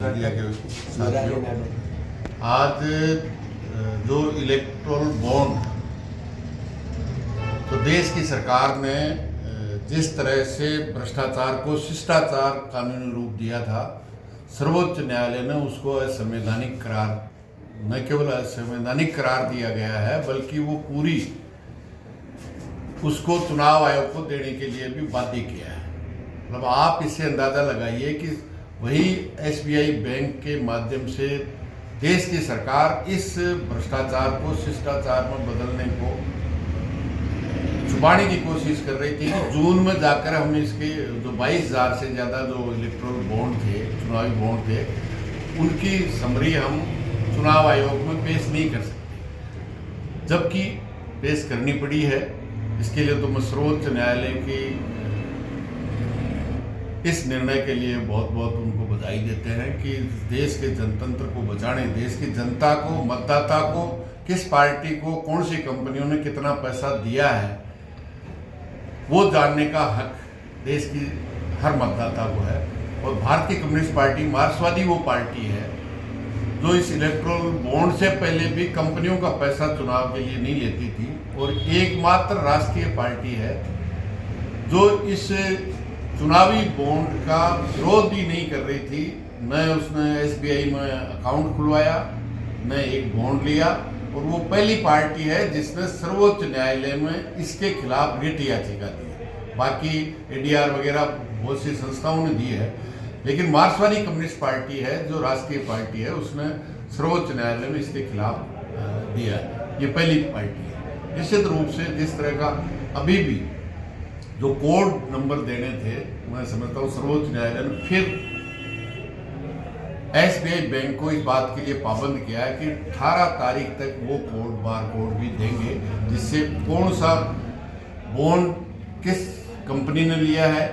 दिया गया उसको साथियों। आज जो इलेक्टोरल बॉन्ड तो देश की सरकार ने जिस तरह से भ्रष्टाचार को शिष्टाचार कानूनी रूप दिया था, सर्वोच्च न्यायालय ने उसको असंवैधानिक करार, न केवल असंवैधानिक करार दिया गया है बल्कि वो पूरी उसको चुनाव आयोग को देने के लिए भी बाध्य किया है। मतलब आप इससे अंदाजा लगाइए कि वही एसबीआई बैंक के माध्यम से देश की सरकार इस भ्रष्टाचार को शिष्टाचार में बदलने को छुपाने की कोशिश कर रही थी कि जून में जाकर हम इसके जो 22,000 से ज़्यादा जो इलेक्टोरल बॉन्ड थे, चुनावी बॉन्ड थे, उनकी समरी हम चुनाव आयोग में पेश नहीं कर सकते, जबकि पेश करनी पड़ी है। इसके लिए तो मैं सर्वोच्च न्यायालय के इस निर्णय के लिए बहुत बहुत उनको बधाई देते हैं कि देश के जनतंत्र को बचाने, देश की जनता को, मतदाता को, किस पार्टी को कौन सी कंपनियों ने कितना पैसा दिया है वो जानने का हक देश की हर मतदाता को है। और भारतीय कम्युनिस्ट पार्टी मार्क्सवादी वो पार्टी है जो इस इलेक्टोरल बॉन्ड से पहले भी कंपनियों का पैसा चुनाव के लिए नहीं लेती थी और एकमात्र राष्ट्रीय पार्टी है जो इस चुनावी बॉन्ड का विरोध भी नहीं कर रही थी। न उसने एसबीआई में अकाउंट खुलवाया, न एक बॉन्ड लिया, और वो पहली पार्टी है जिसने सर्वोच्च न्यायालय में इसके खिलाफ रिट याचिका दी है। बाकी एडीआर वगैरह बहुत सी संस्थाओं ने दी है, लेकिन मार्क्सवादी कम्युनिस्ट पार्टी है जो राष्ट्रीय पार्टी है, उसने सर्वोच्च न्यायालय में इसके खिलाफ दिया है। ये पहली पार्टी है। निश्चित रूप से जिस तरह का अभी भी जो कोड नंबर देने थे, मैं समझता हूँ सर्वोच्च न्यायालय ने फिर एसबीआई बैंक को इस बात के लिए पाबंद किया है कि 18 तारीख तक वो कोड, बार कोड भी देंगे जिससे कौन सा बॉन्ड किस कंपनी ने लिया है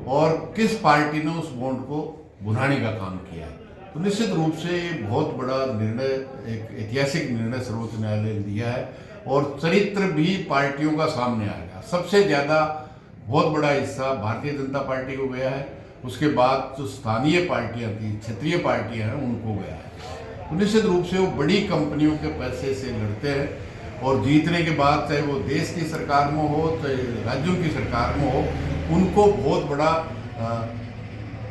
और किस पार्टी ने उस बॉन्ड को भुनाने का काम किया है। तो निश्चित रूप से ये बहुत बड़ा निर्णय, एक ऐतिहासिक निर्णय सर्वोच्च न्यायालय ने दिया है और चरित्र भी पार्टियों का सामने आएगा। सबसे ज़्यादा बहुत बड़ा हिस्सा भारतीय जनता पार्टी को गया है, उसके बाद जो स्थानीय पार्टियां थी, क्षेत्रीय पार्टियां हैं, उनको गया है। तो निश्चित रूप से वो बड़ी कंपनियों के पैसे से लड़ते हैं और जीतने के बाद चाहे वो देश की सरकार में हो चाहे राज्यों की सरकार में हो, उनको बहुत बड़ा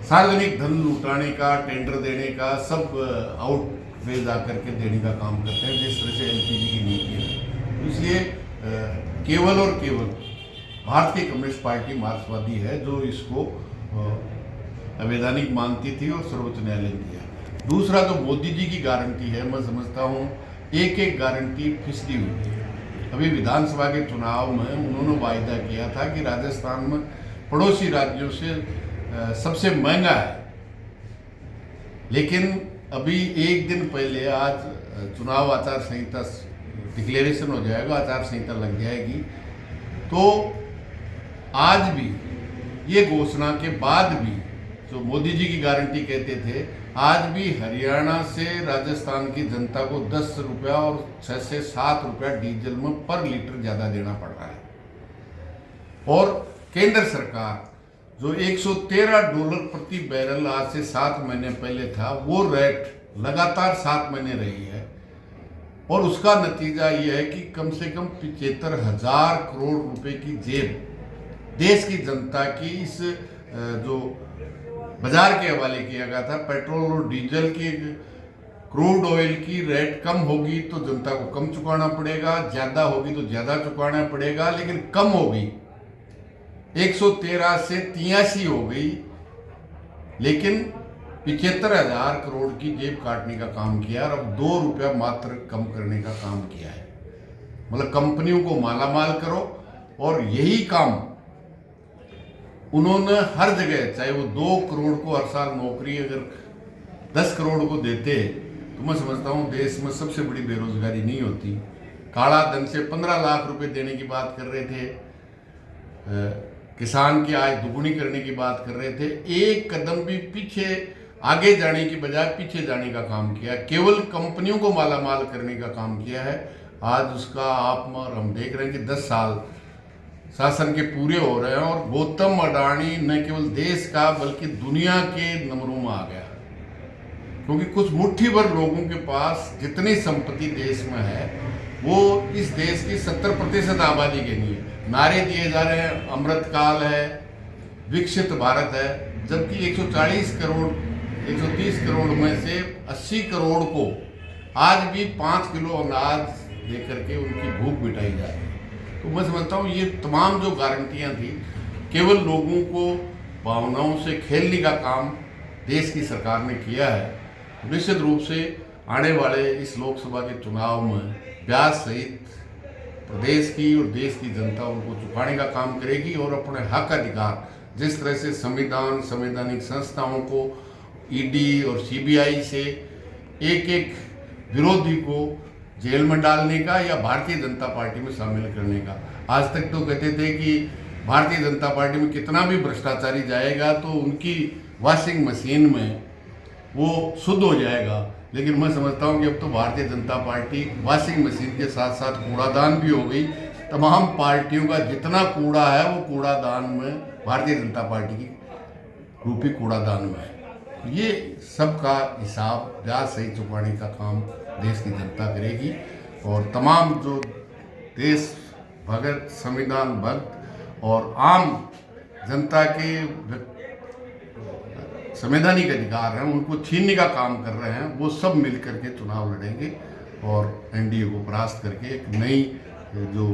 सार्वजनिक धन लुटाने का, टेंडर देने का, सब आउट वे जा करके देने का काम करते हैं, जिस तरह से एलपीजी की नीति है। इसलिए केवल और केवल भारतीय कम्युनिस्ट पार्टी मार्क्सवादी है जो इसको अवैधानिक मानती थी और सर्वोच्च न्यायालय ने दिया। दूसरा जो मोदी जी की गारंटी है, मैं समझता हूँ एक एक गारंटी फिसली हुई थी। अभी विधानसभा के चुनाव में उन्होंने वायदा किया था कि राजस्थान में पड़ोसी राज्यों से सबसे महंगा है, लेकिन अभी एक दिन पहले आज चुनाव आचार संहिता डिक्लेरेशन हो जाएगा, आचार संहिता लग जाएगी, तो आज भी ये घोषणा के बाद भी जो मोदी जी की गारंटी कहते थे, आज भी हरियाणा से राजस्थान की जनता को 10 रुपया और 6 से 7 रुपया डीजल में पर लीटर ज़्यादा देना पड़ रहा है। और केंद्र सरकार जो $113 प्रति बैरल आज से 7 महीने पहले था, वो रेट लगातार 7 महीने रही है और उसका नतीजा ये है कि कम से कम 75,000 करोड़ रुपए की जेब देश की जनता की इस जो बाजार के हवाले किया गया था। पेट्रोल और डीजल की, क्रूड ऑयल की रेट कम होगी तो जनता को कम चुकाना पड़ेगा, ज़्यादा होगी तो ज़्यादा चुकाना पड़ेगा, लेकिन कम होगी 113 से 83 हो गई, लेकिन 75,000 करोड़ की जेब काटने का काम किया और अब 2 रुपया मात्र कम करने का काम किया है। मतलब कंपनियों को मालामाल करो, और यही काम उन्होंने हर जगह, चाहे वो 2 करोड़ को हर साल नौकरी अगर 10 करोड़ को देते तो मैं समझता हूँ देश में सबसे बड़ी बेरोजगारी नहीं होती। काला धन से 15 लाख रुपए देने की बात कर रहे थे, किसान की आय दुगुनी करने की बात कर रहे थे। एक कदम भी पीछे आगे जाने की बजाय पीछे जाने का काम किया, केवल कंपनियों को मालामाल करने का काम किया है। आज उसका आप और हम देख रहे हैं कि 10 साल शासन के पूरे हो रहे हैं और गौतम अडानी न केवल देश का बल्कि दुनिया के नंबरों में आ गया। क्योंकि कुछ मुट्ठी भर लोगों के पास जितनी संपत्ति देश में है वो इस देश की 70% आबादी के लिए नारे दिए जा रहे हैं, अमृतकाल है, विकसित भारत है, जबकि 140 करोड़ 130 करोड़ में से 80 करोड़ को आज भी 5 किलो अनाज दे करके उनकी भूख मिटाई जा रही है। तो मैं समझता हूँ ये तमाम जो गारंटियाँ थी केवल लोगों को भावनाओं से खेलने का काम देश की सरकार ने किया है। निश्चित रूप से आने वाले इस लोकसभा के चुनाव में ब्याज सहित प्रदेश की और देश की जनता उनको चुकाने का काम करेगी और अपने हक अधिकार, जिस तरह से संविधान, संवैधानिक संस्थाओं को ईडी और सीबीआई से एक एक विरोधी को जेल में डालने का या भारतीय जनता पार्टी में शामिल करने का, आज तक तो कहते थे कि भारतीय जनता पार्टी में कितना भी भ्रष्टाचारी जाएगा तो उनकी वॉशिंग मशीन में वो शुद्ध हो जाएगा, लेकिन मैं समझता हूँ कि अब तो Bharatiya Janata party washing machine के साथ साथ कूड़ादान भी हो गई। तमाम पार्टियों का जितना कूड़ा है वो कूड़ादान में भारतीय जनता पार्टी की रूपी कूड़ादान में है। ये सब का हिसाब ब्याज सही चुकाने का काम देश की जनता करेगी और तमाम जो देश भगत, संविधान भक्त और आम जनता के संवैधानिक अधिकार हैं उनको छीनने का काम कर रहे हैं, वो सब मिल करके चुनाव लड़ेंगे और एनडीए को परास्त करके एक नई जो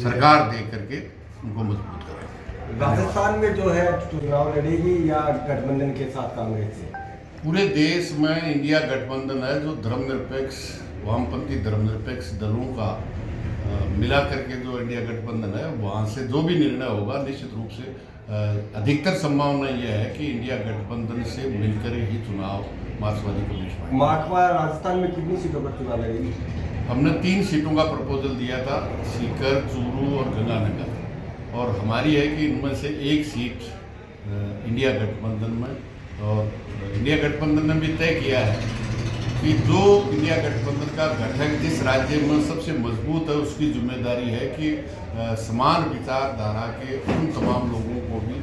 सरकार दे करके उनको मजबूत करेंगे। राजस्थान में जो है चुनाव लड़ेगी या गठबंधन के साथ कांग्रेस से? पूरे देश में इंडिया गठबंधन है जो धर्मनिरपेक्ष, वामपंथी धर्मनिरपेक्ष दलों का मिला करके जो इंडिया गठबंधन है, वहाँ से जो भी निर्णय होगा निश्चित रूप से अधिकतर संभावना यह है कि इंडिया गठबंधन से मिलकर ही चुनाव मार्क्सवादी कम्युनिस्ट पार्टी। माकपा राजस्थान में कितनी सीटों पर चुनाव लड़ेगी? हमने 3 सीटों का प्रपोजल दिया था, सीकर, चूरू और गंगानगर, और हमारी है कि इनमें से एक सीट इंडिया गठबंधन में। और इंडिया गठबंधन ने भी तय किया है कि जो इंडिया गठबंधन का घटक जिस राज्य में सबसे मजबूत है उसकी जिम्मेदारी है कि समान विचारधारा के उन तमाम लोगों को भी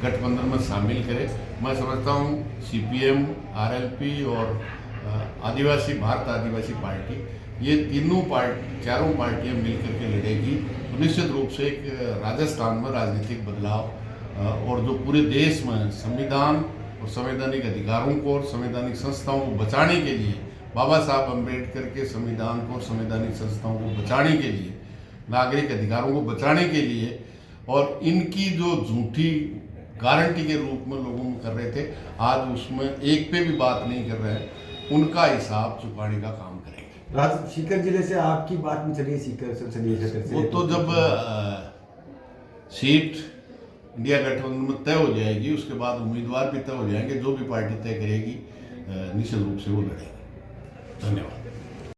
गठबंधन में शामिल करे। मैं समझता हूँ सीपीएम, आरएलपी और आदिवासी भारत आदिवासी पार्टी, ये चारों पार्टियां मिलकर के लड़ेगी तो निश्चित रूप से एक राजस्थान में राजनीतिक बदलाव और जो पूरे देश में संविधान और संवैधानिक अधिकारों को और संवैधानिक संस्थाओं को बचाने के लिए, बाबा साहब अम्बेडकर के संविधान को और संवैधानिक संस्थाओं को बचाने के लिए, नागरिक अधिकारों को बचाने के लिए और इनकी जो झूठी गारंटी के रूप में लोगों में कर रहे थे, आज उसमें एक पे भी बात नहीं कर रहे हैं, उनका हिसाब चुकाने का काम करेंगे। सीकर जिले से आपकी बात में चलिए, सीकर संसदीय क्षेत्र से वो तो जब सीट इंडिया गठबंधन में तय हो जाएगी उसके बाद उम्मीदवार भी तय हो जाएंगे, जो भी पार्टी तय करेगी निश्चित रूप से वो लड़ेगी। धन्यवाद।